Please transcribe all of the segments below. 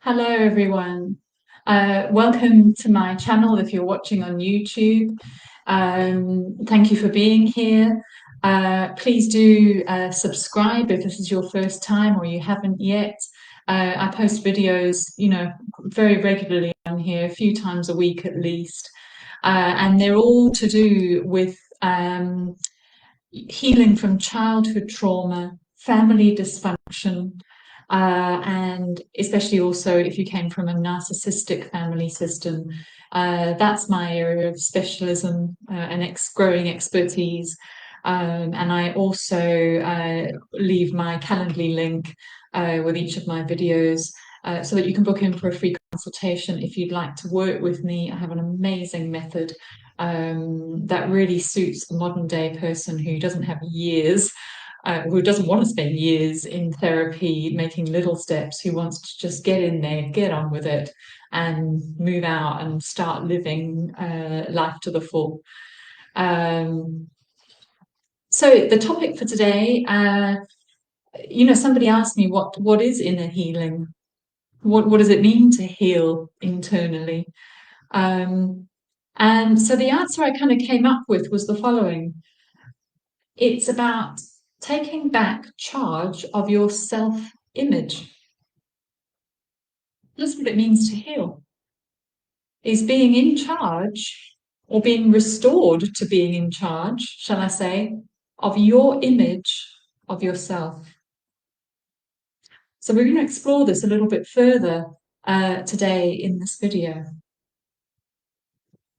Hello, everyone. Welcome to my channel if you're watching on YouTube. Thank you for being here. Please do subscribe if this is your first time or you haven't yet. I post videos, very regularly on here, a few times a week at least. And they're all to do with healing from childhood trauma, family dysfunction, and especially also if you came from a narcissistic family system. That's my area of specialism and growing expertise. And I also leave my Calendly link with each of my videos so that you can book in for a free consultation if you'd like to work with me. I have an amazing method that really suits the modern day person who doesn't have years, who doesn't want to spend years in therapy making little steps, who wants to just get in there, get on with it, and move out and start living life to the full. So the topic for today, somebody asked me what is inner healing? What does it mean to heal internally? And so the answer I kind of came up with was the following. It's about taking back charge of your self-image. That's what it means to heal, is being in charge or being restored to being in charge, shall I say, of your image of yourself. So we're going to explore this a little bit further today in this video.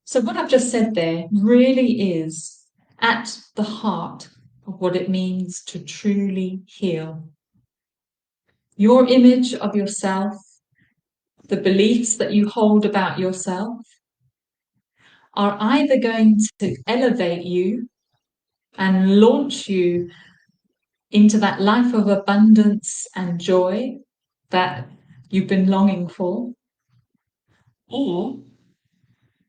So what I've just said there really is at the heart of what it means to truly heal. Your image of yourself, the beliefs that you hold about yourself, are either going to elevate you and launch you into that life of abundance and joy that you've been longing for, or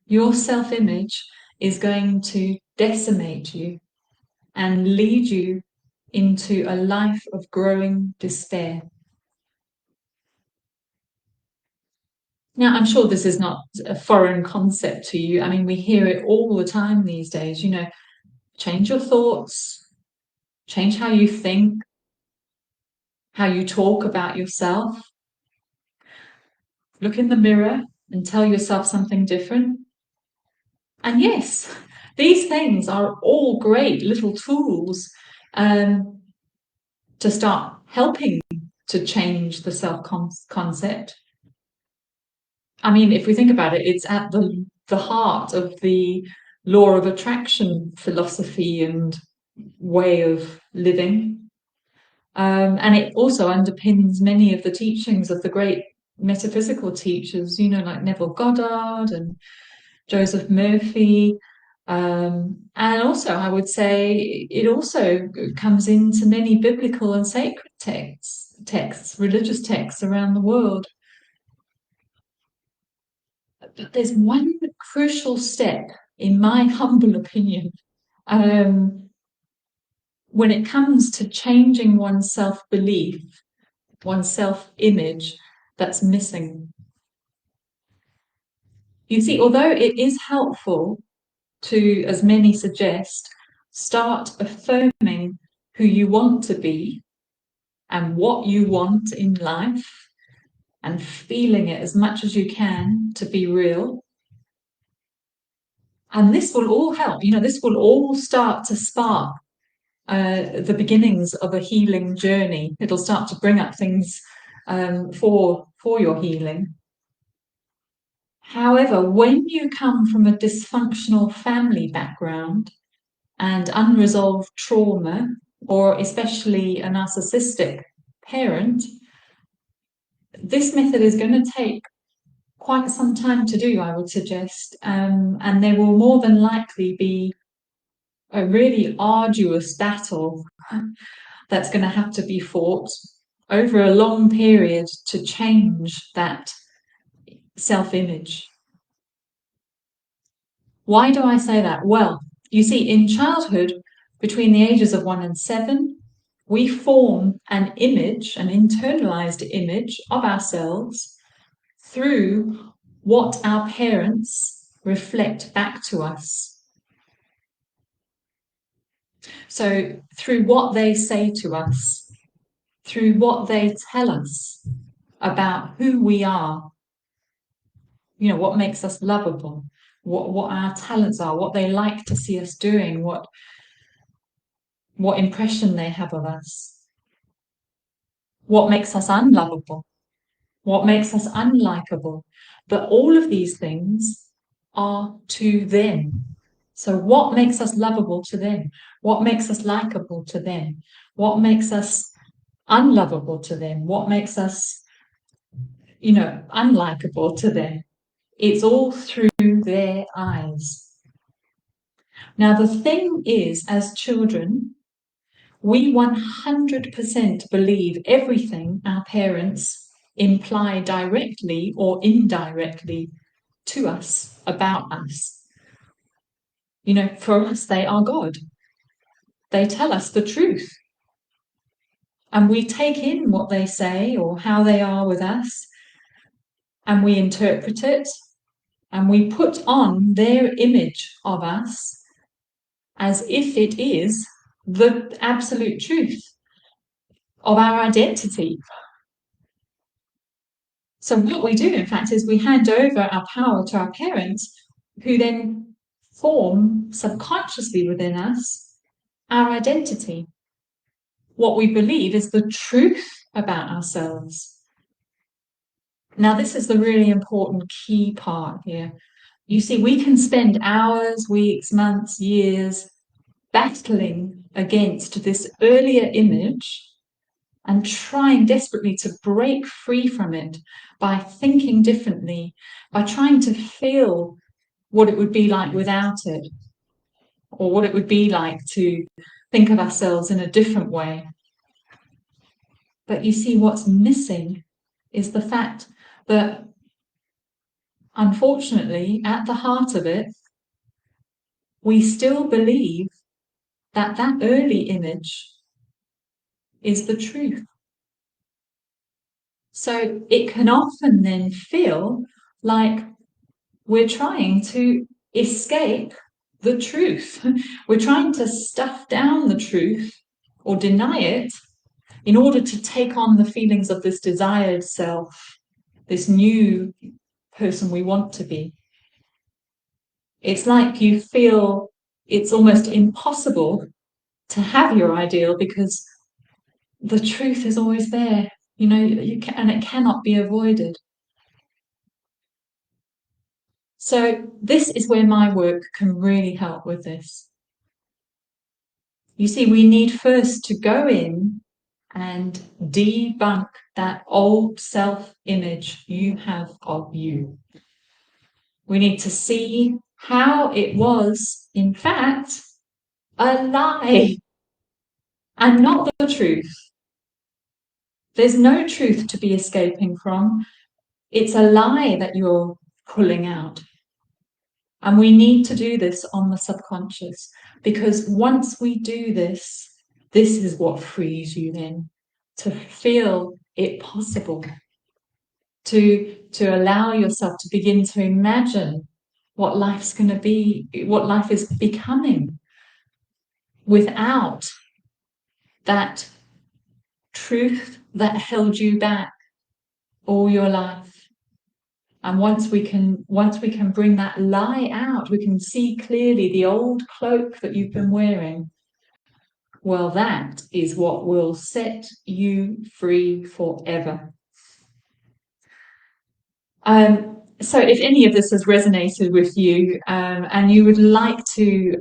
your self-image is going to decimate you and lead you into a life of growing despair. Now, I'm sure this is not a foreign concept to you. I mean, we hear it all the time these days, change your thoughts, change how you think, how you talk about yourself. Look in the mirror and tell yourself something different. And yes, these things are all great little tools to start helping to change the self-concept. I mean, if we think about it, it's at the heart of the law of attraction philosophy and way of living. And it also underpins many of the teachings of the great metaphysical teachers, like Neville Goddard and Joseph Murphy. And also, I would say it also comes into many biblical and sacred texts, religious texts around the world. But there's one crucial step, in my humble opinion, when it comes to changing one's self-belief, one's self-image, that's missing. You see, although it is helpful to, as many suggest, start affirming who you want to be and what you want in life and feeling it as much as you can to be real. And this will all help, this will all start to spark the beginnings of a healing journey. It'll start to bring up things for your healing. However, when you come from a dysfunctional family background and unresolved trauma, or especially a narcissistic parent, this method is going to take quite some time to do, I would suggest, and there will more than likely be a really arduous battle that's going to have to be fought over a long period to change that self-image. Why do I say that? Well, you see, in childhood, between the ages of 1 and 7, we form an image, an internalized image of ourselves through what our parents reflect back to us. So through what they say to us, through what they tell us about who we are, you know, what makes us lovable, what our talents are, what they like to see us doing, what impression they have of us, what makes us unlovable, what makes us unlikable. But all of these things are to them. So what makes us lovable to them? What makes us likable to them? What makes us unlovable to them? What makes us, you know, unlikable to them? It's all through their eyes. Now, the thing is, as children, we 100% believe everything our parents imply directly or indirectly to us about us. You know, for us, they are God. They tell us the truth. And we take in what they say or how they are with us, and we interpret it, and we put on their image of us as if it is the absolute truth of our identity. So what we do, in fact, is we hand over our power to our parents, who then form subconsciously within us our identity. What we believe is the truth about ourselves. Now, this is the really important key part here. You see, we can spend hours, weeks, months, years battling against this earlier image and trying desperately to break free from it by thinking differently, by trying to feel what it would be like without it, or what it would be like to think of ourselves in a different way. But you see, what's missing is the fact that, unfortunately, at the heart of it, we still believe that that early image is the truth. So it can often then feel like we're trying to escape the truth. We're trying to stuff down the truth or deny it in order to take on the feelings of this desired self, this new person we want to be. It's like you feel it's almost impossible to have your ideal because the truth is always there, you know, and it cannot be avoided. So this is where my work can really help with this. You see, we need first to go in and debunk that old self-image you have of you. We need to see how it was, in fact, a lie and not the truth. There's no truth to be escaping from. It's a lie that you're pulling out. And we need to do this on the subconscious, because once we do this, this is what frees you then to feel it possible, to allow yourself to begin to imagine what life's going to be, what life is becoming without that truth that held you back all your life. And once we can bring that lie out, we can see clearly the old cloak that you've been wearing. Well, that is what will set you free forever. So if any of this has resonated with you, and you would like to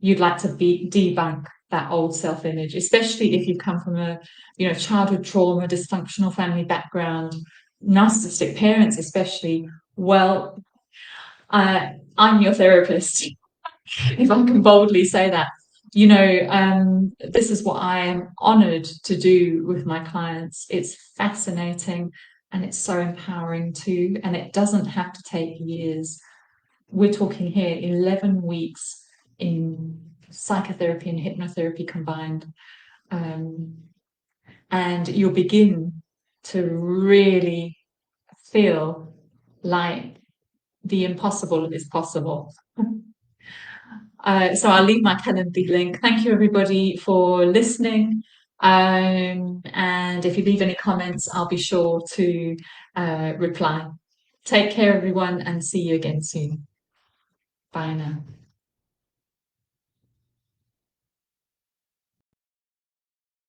debunk that old self-image, especially if you come from a childhood trauma, dysfunctional family background, narcissistic parents especially, well, I'm your therapist, if I can boldly say that. This is what I am honoured to do with my clients. It's fascinating and it's so empowering too, and it doesn't have to take years. We're talking here 11 weeks in psychotherapy and hypnotherapy combined, and you'll begin to really feel like the impossible is possible. So I'll leave my Calendly link. Thank you, everybody, for listening. And if you leave any comments, I'll be sure to reply. Take care, everyone, and see you again soon. Bye now.